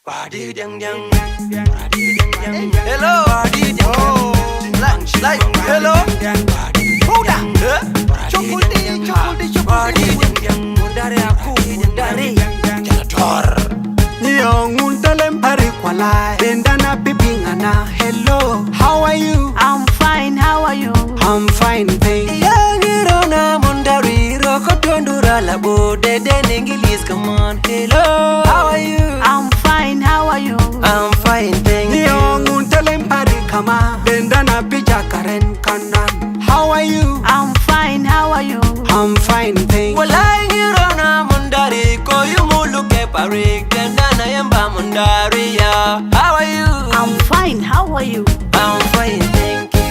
Body dang dang, body dang dang. Hello, body dang dang. Like, hello, Bowuda. Chocolate. Body dang dang. Mundari aku, Mundari. Jalator. Nyong untalem pari kwala bendana pipingana. Hello, how are you? I'm fine, how are you? I'm fine, thank you. Yangirona Mundari roko tondura labo dede English. Come on, hello, how are you? I'm fine, how are you? I'm fine, thank you. Nyong untalem pari kama bendana pija karen kanan. How are you? I'm fine, how are you? I'm fine, thank you. Walangirona Mundari ko yumuluke parik dendana yamba Mundari ya. How are you? I'm fine, how are you? I'm fine, thank you.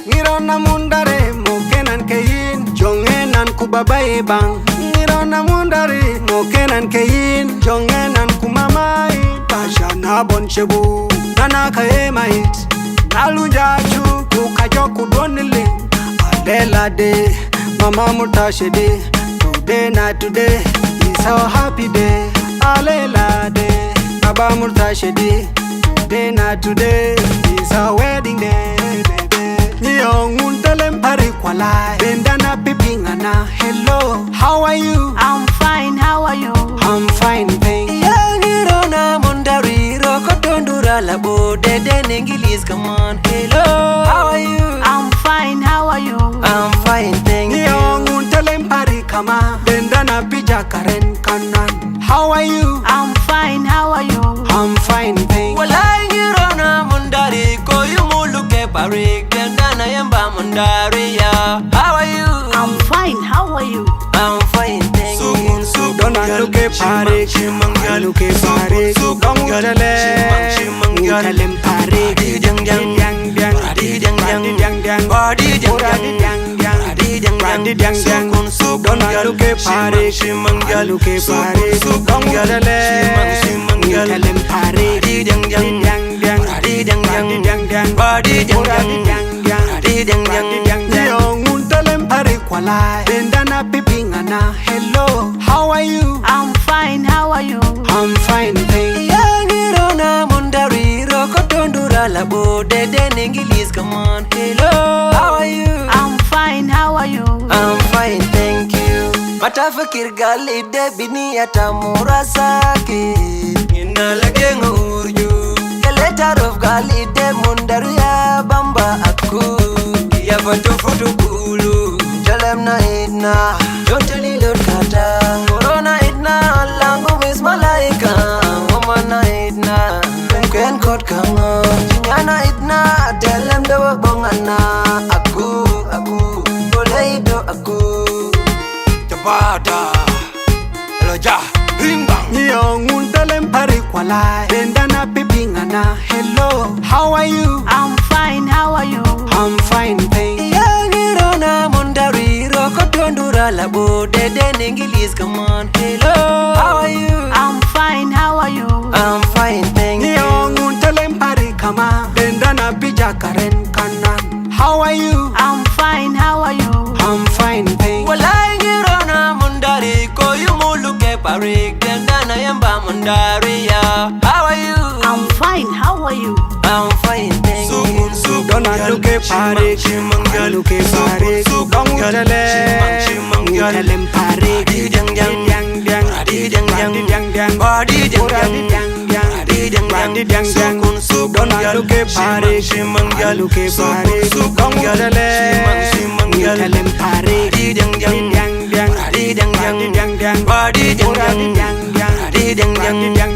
Ngirona mundare mokenan keyin jongenan kubabai bang. Ngirona mundare mokenan keyin jongenan kumamai. Tashana bonchebu nana kaemait nalunja chu kukajo kudonile. Alela de mama mutashede. Today na today is our happy day. Alela de baba mutashede. Today na today is our wedding day. Nyong untalem pari kwala bendana pipingana. Hello, how are you? I'm fine, how are you? I'm fine, thank you. Yangirona Mundari roko tondura labo dede English. Come on, hello, how are you? I'm fine, how are you? I'm fine, thank you. Nyong untalem pari kama bendana pija karen kanan. How are you? I'm fine, how are you? I'm fine, thank you. Walangirona Mundari ko yumuluke parik dendana yamba Mundari ya. How are you? I'm fine, how are you? I'm fine, thank you. Don't look at Parik, look at Parik, don't untalem pari. Dang dang dang dang, body dang dang dang, body dang dang dang, body dang dang dang. Don't look at Parik, look at Parik, don't untalem pari. Body dang dang dang, body dang dang dang, body dang dang dang. Nyong untalem pari kwala bendana pipingana. Hello, how are you? I'm fine, how are you? I'm fine, thank you. Yangirona Mundari roko tondura labo dede English. Come on, hello, how are you? I'm fine, how are you? I'm fine, thank you. Matafakir gali de bini atamura sake. Inalage ngurju. The letter of gali de Mundari ya bamba aku. Ya foto kulu. Jalem na idna. Joteli lor kata. Corona idna. Langu mis malaika. Woman na idna. Mungkin kot kanga. Jinyana idna. Telem dewa bongana. Aku. Boleh do aku. Tabada. Eloja. Rimbang. Nyong untalem pari kwala bendana pipingana. Hello, how are you? I'm fine, how are you? I'm fine, thank you. Yangirona Mundari roko tondura labo dede English. Come on, hello, how are you? I'm fine, how are you? I'm fine, thank you. Nyong untalem pari kama bendana pija karen kanan. How are you? I'm fine, how are you? I'm fine, thank you. Walangirona Mundari ko yumuluke parik dendana yamba Mundari ya. How are you? I'm fine, how are you? I'm fine, thank you. Don't look at Parik, look at Parik, don't untalem pari. Body dang dang dang, body dang dang, body dang dang. Don't look at Parik, look at Parik, don't untalem pari. Body dang dang, body dang dang, body dang dang, body dang dang.